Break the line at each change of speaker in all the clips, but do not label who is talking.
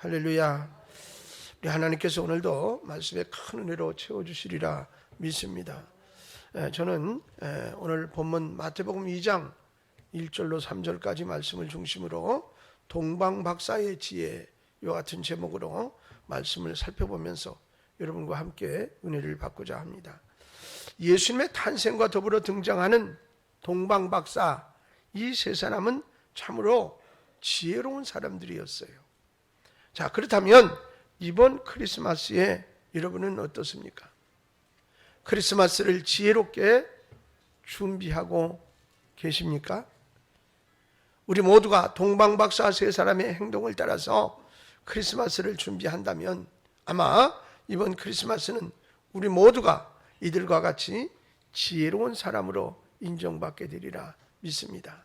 할렐루야. 우리 하나님께서 오늘도 말씀에 큰 은혜로 채워주시리라 믿습니다. 저는 오늘 본문 마태복음 2장 1절로 3절까지 말씀을 중심으로 동방박사의 지혜 이와 같은 제목으로 말씀을 살펴보면서 여러분과 함께 은혜를 받고자 합니다. 예수님의 탄생과 더불어 등장하는 동방박사, 이 세 사람은 참으로 지혜로운 사람들이었어요. 자, 그렇다면 이번 크리스마스에 여러분은 어떻습니까? 크리스마스를 지혜롭게 준비하고 계십니까? 우리 모두가 동방박사 세 사람의 행동을 따라서 크리스마스를 준비한다면 아마 이번 크리스마스는 우리 모두가 이들과 같이 지혜로운 사람으로 인정받게 되리라 믿습니다.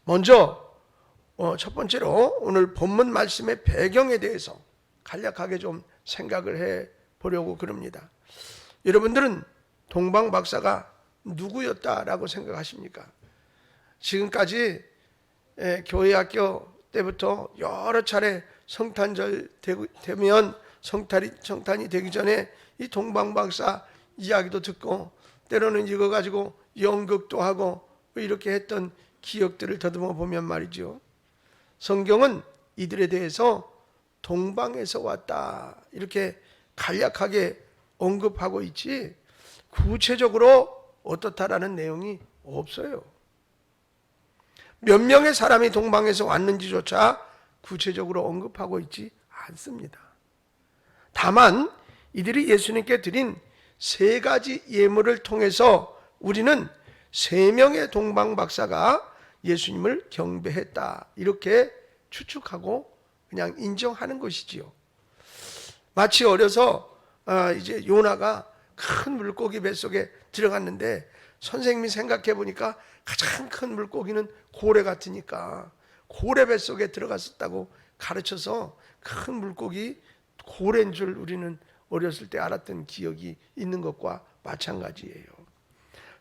먼저 첫 번째로 오늘 본문 말씀의 배경에 대해서 간략하게 좀 생각을 해 보려고 그럽니다. 여러분들은 동방박사가 누구였다라고 생각하십니까? 지금까지 교회 학교 때부터 여러 차례 성탄절 되면 성탄이 되기 전에 이 동방박사 이야기도 듣고 때로는 이거 가지고 연극도 하고 이렇게 했던 기억들을 더듬어 보면 말이죠. 성경은 이들에 대해서 동방에서 왔다 이렇게 간략하게 언급하고 있지 구체적으로 어떻다라는 내용이 없어요. 몇 명의 사람이 동방에서 왔는지조차 구체적으로 언급하고 있지 않습니다. 다만 이들이 예수님께 드린 세 가지 예물을 통해서 우리는 세 명의 동방박사가 예수님을 경배했다 이렇게 추측하고 그냥 인정하는 것이지요. 마치 어려서 이제 요나가 큰 물고기 뱃속에 들어갔는데 선생님이 생각해 보니까 가장 큰 물고기는 고래 같으니까 고래 뱃속에 들어갔었다고 가르쳐서 큰 물고기 고래인 줄 우리는 어렸을 때 알았던 기억이 있는 것과 마찬가지예요.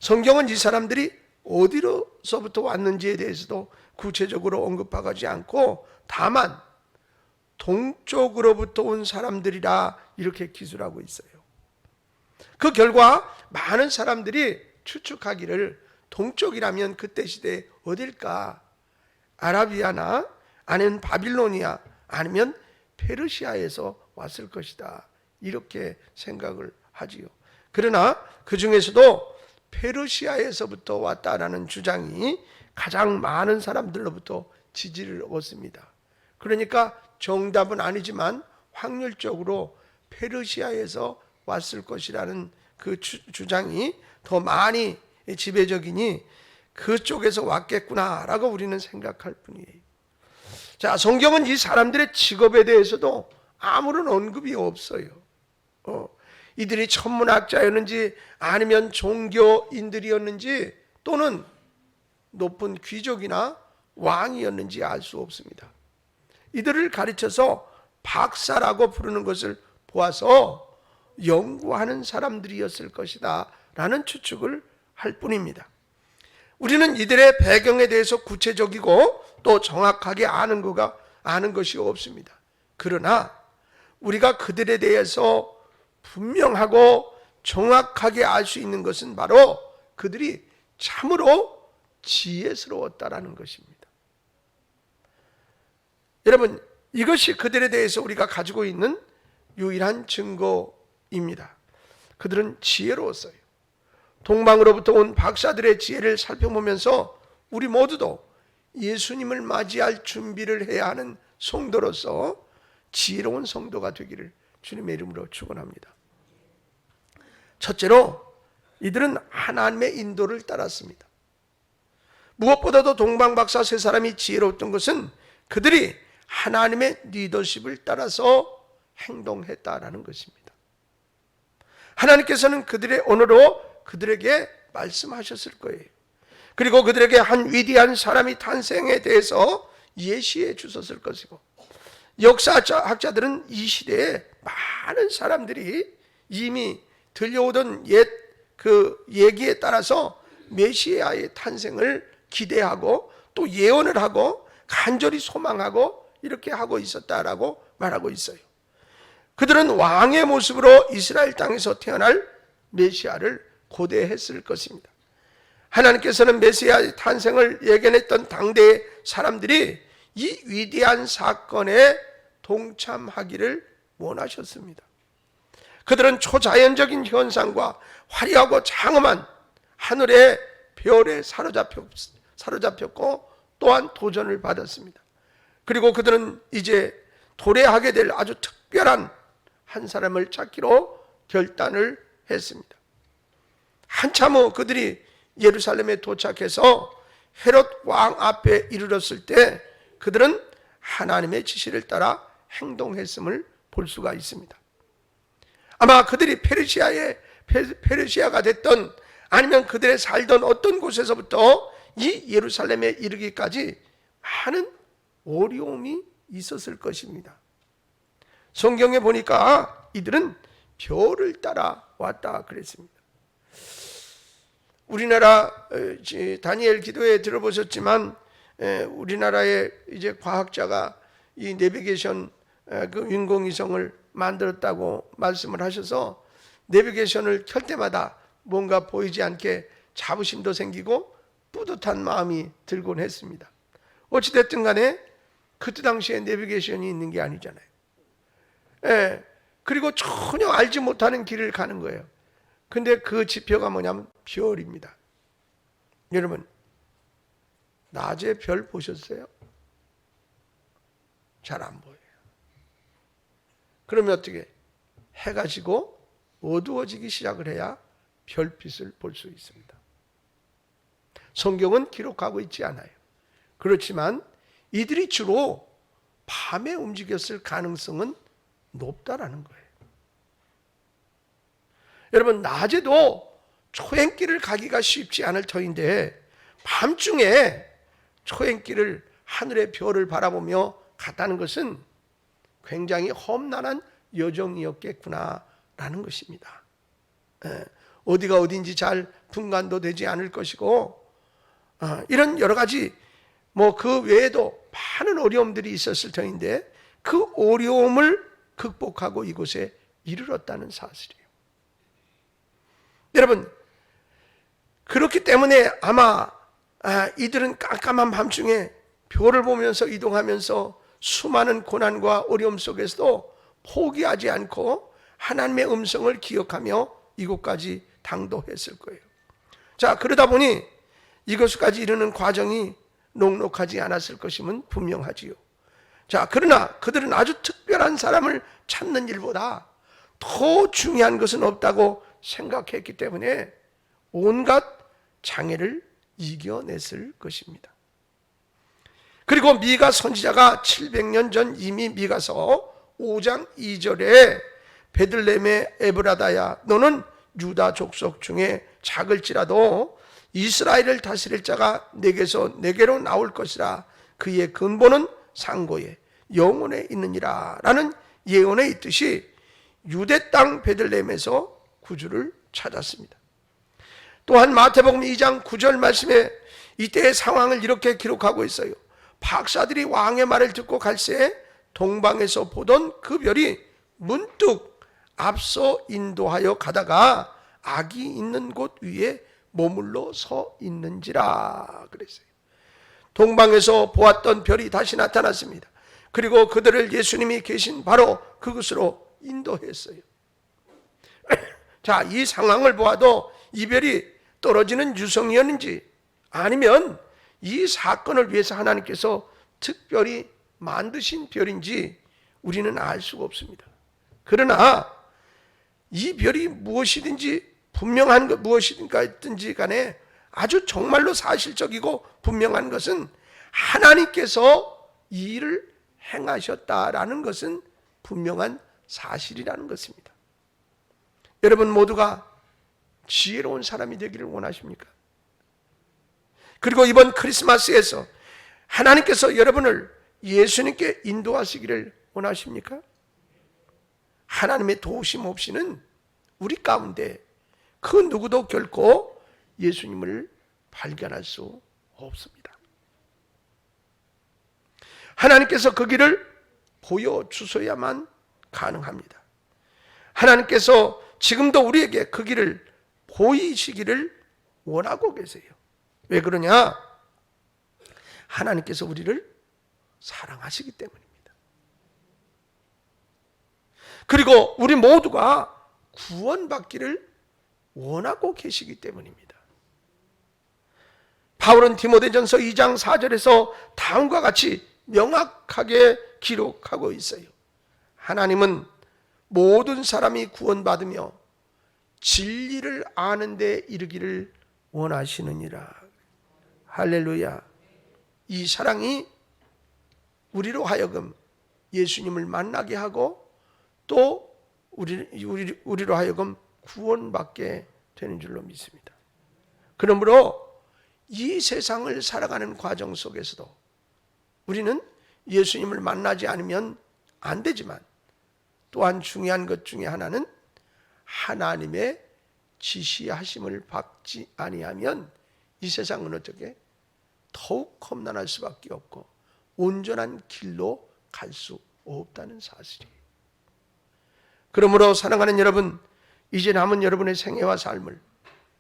성경은 이 사람들이 어디로서부터 왔는지에 대해서도 구체적으로 언급하지 않고 다만 동쪽으로부터 온 사람들이라 이렇게 기술하고 있어요. 그 결과 많은 사람들이 추측하기를 동쪽이라면 그때 시대에 어딜까? 아라비아나 아니면 바빌로니아 아니면 페르시아에서 왔을 것이다 이렇게 생각을 하지요. 그러나 그 중에서도 페르시아에서부터 왔다라는 주장이 가장 많은 사람들로부터 지지를 얻습니다. 그러니까 정답은 아니지만 확률적으로 페르시아에서 왔을 것이라는 그 주장이 더 많이 지배적이니 그쪽에서 왔겠구나라고 우리는 생각할 뿐이에요. 자, 성경은 이 사람들의 직업에 대해서도 아무런 언급이 없어요. 이들이 천문학자였는지 아니면 종교인들이었는지 또는 높은 귀족이나 왕이었는지 알 수 없습니다. 이들을 가르쳐서 박사라고 부르는 것을 보아서 연구하는 사람들이었을 것이다 라는 추측을 할 뿐입니다. 우리는 이들의 배경에 대해서 구체적이고 또 정확하게 아는 것이 없습니다. 그러나 우리가 그들에 대해서 분명하고 정확하게 알 수 있는 것은 바로 그들이 참으로 지혜스러웠다라는 것입니다. 여러분, 이것이 그들에 대해서 우리가 가지고 있는 유일한 증거입니다. 그들은 지혜로웠어요. 동방으로부터 온 박사들의 지혜를 살펴보면서 우리 모두도 예수님을 맞이할 준비를 해야 하는 성도로서 지혜로운 성도가 되기를 주님의 이름으로 축원합니다. 첫째로 이들은 하나님의 인도를 따랐습니다. 무엇보다도 동방박사 세 사람이 지혜로웠던 것은 그들이 하나님의 리더십을 따라서 행동했다라는 것입니다. 하나님께서는 그들의 언어로 그들에게 말씀하셨을 거예요. 그리고 그들에게 한 위대한 사람이 탄생에 대해서 예시해 주셨을 것이고 역사학자들은 이 시대에 많은 사람들이 이미 들려오던 옛 그 얘기에 따라서 메시아의 탄생을 기대하고 또 예언을 하고 간절히 소망하고 이렇게 하고 있었다라고 말하고 있어요. 그들은 왕의 모습으로 이스라엘 땅에서 태어날 메시아를 고대했을 것입니다. 하나님께서는 메시아의 탄생을 예견했던 당대의 사람들이 이 위대한 사건에 동참하기를 원하셨습니다. 그들은 초자연적인 현상과 화려하고 장엄한 하늘의 별에 사로잡혔고 또한 도전을 받았습니다. 그리고 그들은 이제 도래하게 될 아주 특별한 한 사람을 찾기로 결단을 했습니다. 한참 후 그들이 예루살렘에 도착해서 헤롯 왕 앞에 이르렀을 때 그들은 하나님의 지시를 따라 행동했음을 볼 수가 있습니다. 아마 그들이 페르시아가 됐던 아니면 그들의 살던 어떤 곳에서부터 이 예루살렘에 이르기까지 많은 어려움이 있었을 것입니다. 성경에 보니까 이들은 별을 따라 왔다 그랬습니다. 우리나라 다니엘 기도에 들어보셨지만 우리나라의 이제 과학자가 이 내비게이션 그 인공위성을 만들었다고 말씀을 하셔서 내비게이션을 켤 때마다 뭔가 보이지 않게 자부심도 생기고 뿌듯한 마음이 들곤 했습니다. 어찌됐든 간에 그때 당시에 내비게이션이 있는 게 아니잖아요. 그리고 전혀 알지 못하는 길을 가는 거예요. 근데 그 지표가 뭐냐면 별입니다. 여러분, 낮에 별 보셨어요? 잘 안 보여요. 그러면 어떻게? 해가 지고 어두워지기 시작을 해야 별빛을 볼 수 있습니다. 성경은 기록하고 있지 않아요. 그렇지만 이들이 주로 밤에 움직였을 가능성은 높다라는 거예요. 여러분, 낮에도 초행길을 가기가 쉽지 않을 터인데 밤중에 초행길을 하늘의 별을 바라보며 갔다는 것은 굉장히 험난한 여정이었겠구나라는 것입니다. 어디가 어딘지 잘 분간도 되지 않을 것이고 이런 여러 가지 그 외에도 많은 어려움들이 있었을 터인데 그 어려움을 극복하고 이곳에 이르렀다는 사실이에요. 여러분, 그렇기 때문에 아마 이들은 깜깜한 밤중에 별을 보면서 이동하면서 수많은 고난과 어려움 속에서도 포기하지 않고 하나님의 음성을 기억하며 이곳까지 당도했을 거예요. 자, 그러다 보니 이곳까지 이르는 과정이 녹록하지 않았을 것임은 분명하지요. 자, 그러나 그들은 아주 특별한 사람을 찾는 일보다 더 중요한 것은 없다고 생각했기 때문에 온갖 장애를 이겨냈을 것입니다. 그리고 미가 선지자가 700년 전 이미 미가서 5장 2절에 베들레헴의 에브라다야, 너는 유다 족속 중에 작을지라도 이스라엘을 다스릴 자가 내게로 나올 것이라. 그의 근본은 상고에 영원에 있느니라 라는 예언에 있듯이 유대 땅 베들레헴에서 구주를 찾았습니다. 또한 마태복음 2장 9절 말씀에 이때의 상황을 이렇게 기록하고 있어요. 박사들이 왕의 말을 듣고 갈새 동방에서 보던 그 별이 문득 앞서 인도하여 가다가 악이 있는 곳 위에 머물러 서 있는지라 그랬어요. 동방에서 보았던 별이 다시 나타났습니다. 그리고 그들을 예수님이 계신 바로 그곳으로 인도했어요. 자, 이 상황을 보아도 이 별이 떨어지는 유성이었는지 아니면 이 사건을 위해서 하나님께서 특별히 만드신 별인지 우리는 알 수가 없습니다. 그러나 이 별이 무엇이든지 분명한 것 무엇이든지 간에 아주 정말로 사실적이고 분명한 것은 하나님께서 이 일을 행하셨다라는 것은 분명한 사실이라는 것입니다. 여러분 모두가 지혜로운 사람이 되기를 원하십니까? 그리고 이번 크리스마스에서 하나님께서 여러분을 예수님께 인도하시기를 원하십니까? 하나님의 도우심 없이는 우리 가운데 그 누구도 결코 예수님을 발견할 수 없습니다. 하나님께서 그 길을 보여주셔야만 가능합니다. 하나님께서 지금도 우리에게 그 길을 보이시기를 원하고 계세요. 왜 그러냐? 하나님께서 우리를 사랑하시기 때문입니다. 그리고 우리 모두가 구원받기를 원하고 계시기 때문입니다. 바울은 디모데전서 2장 4절에서 다음과 같이 명확하게 기록하고 있어요. 하나님은 모든 사람이 구원받으며 진리를 아는 데 이르기를 원하시느니라. 할렐루야. 이 사랑이 우리로 하여금 예수님을 만나게 하고 또 우리로 하여금 구원받게 되는 줄로 믿습니다. 그러므로 이 세상을 살아가는 과정 속에서도 우리는 예수님을 만나지 않으면 안 되지만 또한 중요한 것 중에 하나는 하나님의 지시하심을 받지 아니하면 이 세상은 어떻게 더욱 험난할 수밖에 없고 온전한 길로 갈 수 없다는 사실이에요. 그러므로 사랑하는 여러분, 이제 남은 여러분의 생애와 삶을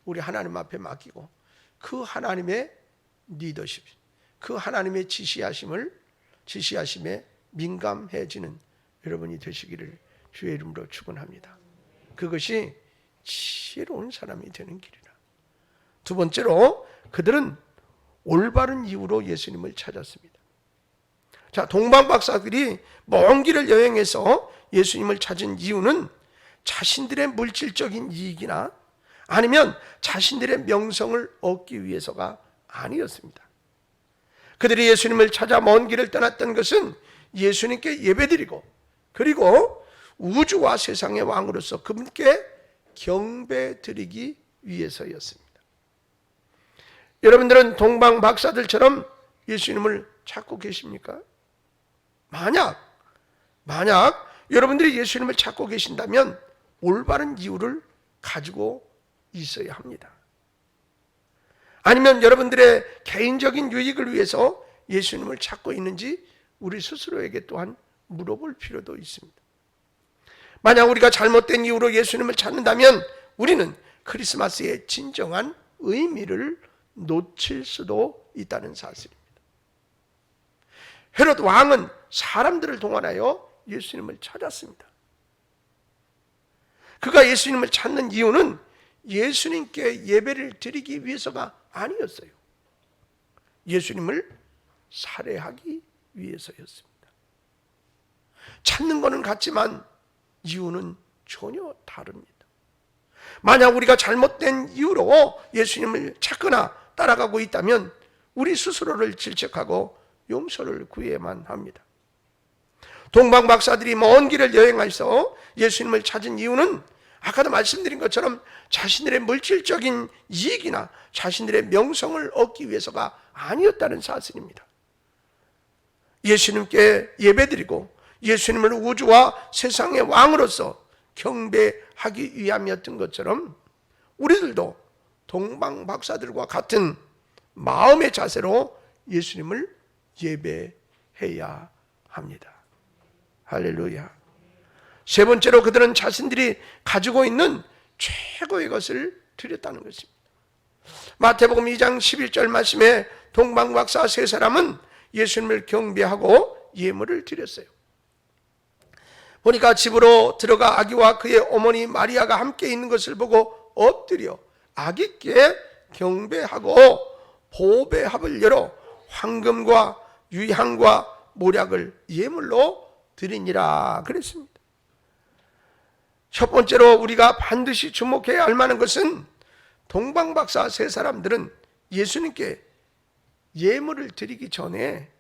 우리 하나님 앞에 맡기고 그 하나님의 리더십, 그 하나님의 지시하심에 민감해지는 여러분이 되시기를 주의 이름으로 축원합니다. 그것이 지혜로운 사람이 되는 길이라. 두 번째로 그들은 올바른 이유로 예수님을 찾았습니다. 자, 동방 박사들이 먼 길을 여행해서 예수님을 찾은 이유는 자신들의 물질적인 이익이나 아니면 자신들의 명성을 얻기 위해서가 아니었습니다. 그들이 예수님을 찾아 먼 길을 떠났던 것은 예수님께 예배드리고 그리고 우주와 세상의 왕으로서 그분께 경배드리기 위해서였습니다. 여러분들은 동방 박사들처럼 예수님을 찾고 계십니까? 만약 여러분들이 예수님을 찾고 계신다면 올바른 이유를 가지고 있어야 합니다. 아니면 여러분들의 개인적인 유익을 위해서 예수님을 찾고 있는지 우리 스스로에게 또한 물어볼 필요도 있습니다. 만약 우리가 잘못된 이유로 예수님을 찾는다면 우리는 크리스마스의 진정한 의미를 놓칠 수도 있다는 사실입니다. 헤롯 왕은 사람들을 동원하여 예수님을 찾았습니다. 그가 예수님을 찾는 이유는 예수님께 예배를 드리기 위해서가 아니었어요. 예수님을 살해하기 위해서였습니다. 찾는 것은 같지만 이유는 전혀 다릅니다. 만약 우리가 잘못된 이유로 예수님을 찾거나 따라가고 있다면 우리 스스로를 질책하고 용서를 구해야만 합니다. 동방 박사들이 먼 길을 여행해서 예수님을 찾은 이유는 아까도 말씀드린 것처럼 자신들의 물질적인 이익이나 자신들의 명성을 얻기 위해서가 아니었다는 사실입니다. 예수님께 예배드리고 예수님을 우주와 세상의 왕으로서 경배하기 위함이었던 것처럼 우리들도 동방 박사들과 같은 마음의 자세로 예수님을 예배해야 합니다. 할렐루야. 세 번째로 그들은 자신들이 가지고 있는 최고의 것을 드렸다는 것입니다. 마태복음 2장 11절 말씀에 동방 박사 세 사람은 예수님을 경배하고 예물을 드렸어요. 보니까 집으로 들어가 아기와 그의 어머니 마리아가 함께 있는 것을 보고 엎드려 아기께 경배하고 보배합을 열어 황금과 유향과 모략을 예물로 드리니라 그랬습니다. 첫 번째로 우리가 반드시 주목해야 할 만한 것은 동방박사 세 사람들은 예수님께 예물을 드리기 전에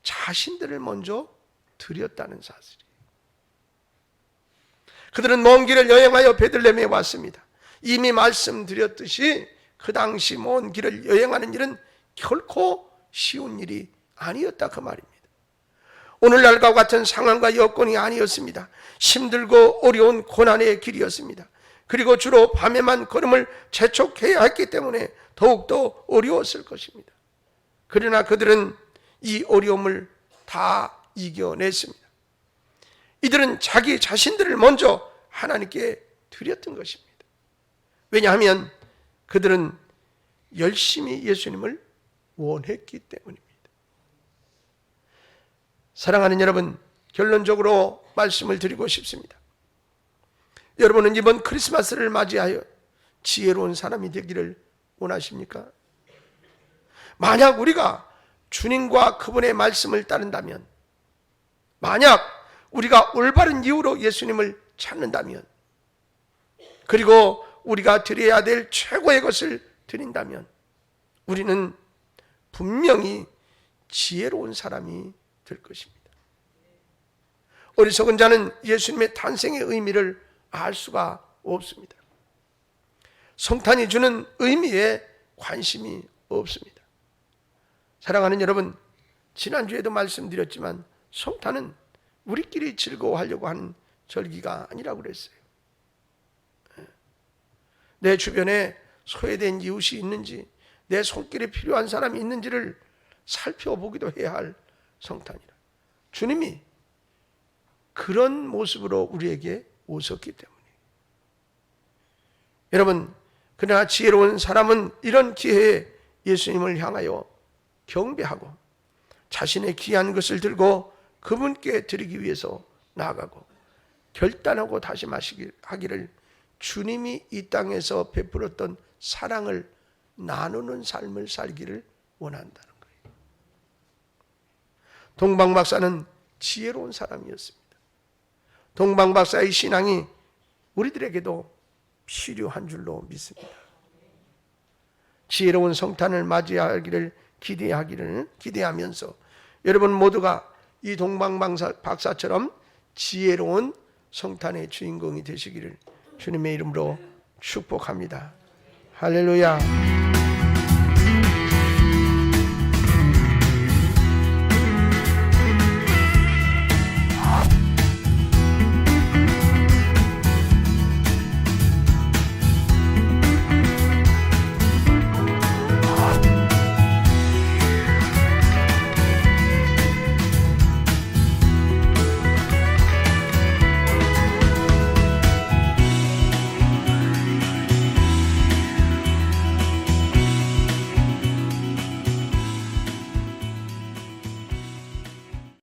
자신들을 먼저 드렸다는 사실이에요. 그들은 먼 길을 여행하여 베들레헴에 왔습니다. 이미 말씀드렸듯이 그 당시 먼 길을 여행하는 일은 결코 쉬운 일이 아니었다 그 말입니다. 오늘날과 같은 상황과 여건이 아니었습니다. 힘들고 어려운 고난의 길이었습니다. 그리고 주로 밤에만 걸음을 재촉해야 했기 때문에 더욱더 어려웠을 것입니다. 그러나 그들은 이 어려움을 다 이겨냈습니다. 이들은 자기 자신들을 먼저 하나님께 드렸던 것입니다. 왜냐하면 그들은 열심히 예수님을 원했기 때문입니다. 사랑하는 여러분, 결론적으로 말씀을 드리고 싶습니다. 여러분은 이번 크리스마스를 맞이하여 지혜로운 사람이 되기를 원하십니까? 만약 우리가 주님과 그분의 말씀을 따른다면, 만약 우리가 올바른 이유로 예수님을 찾는다면, 그리고 우리가 드려야 될 최고의 것을 드린다면 우리는 분명히 지혜로운 사람이 될 것입니다. 어리석은 자는 예수님의 탄생의 의미를 알 수가 없습니다. 성탄이 주는 의미에 관심이 없습니다. 사랑하는 여러분, 지난주에도 말씀드렸지만 성탄은 우리끼리 즐거워하려고 하는 절기가 아니라고 그랬어요. 내 주변에 소외된 이웃이 있는지, 내 손길에 필요한 사람이 있는지를 살펴보기도 해야 할 성탄이라. 주님이 그런 모습으로 우리에게 오셨기 때문이에요. 여러분, 그러나 지혜로운 사람은 이런 기회에 예수님을 향하여 경배하고 자신의 귀한 것을 들고 그분께 드리기 위해서 나아가고 결단하고 다짐하기를 주님이 이 땅에서 베풀었던 사랑을 나누는 삶을 살기를 원한다는 거예요. 동방박사는 지혜로운 사람이었습니다. 동방박사의 신앙이 우리들에게도 필요한 줄로 믿습니다. 지혜로운 성탄을 맞이하기를 기대하면서 여러분 모두가 이 동방박사처럼 지혜로운 성탄의 주인공이 되시기를 주님의 이름으로 축복합니다. 할렐루야.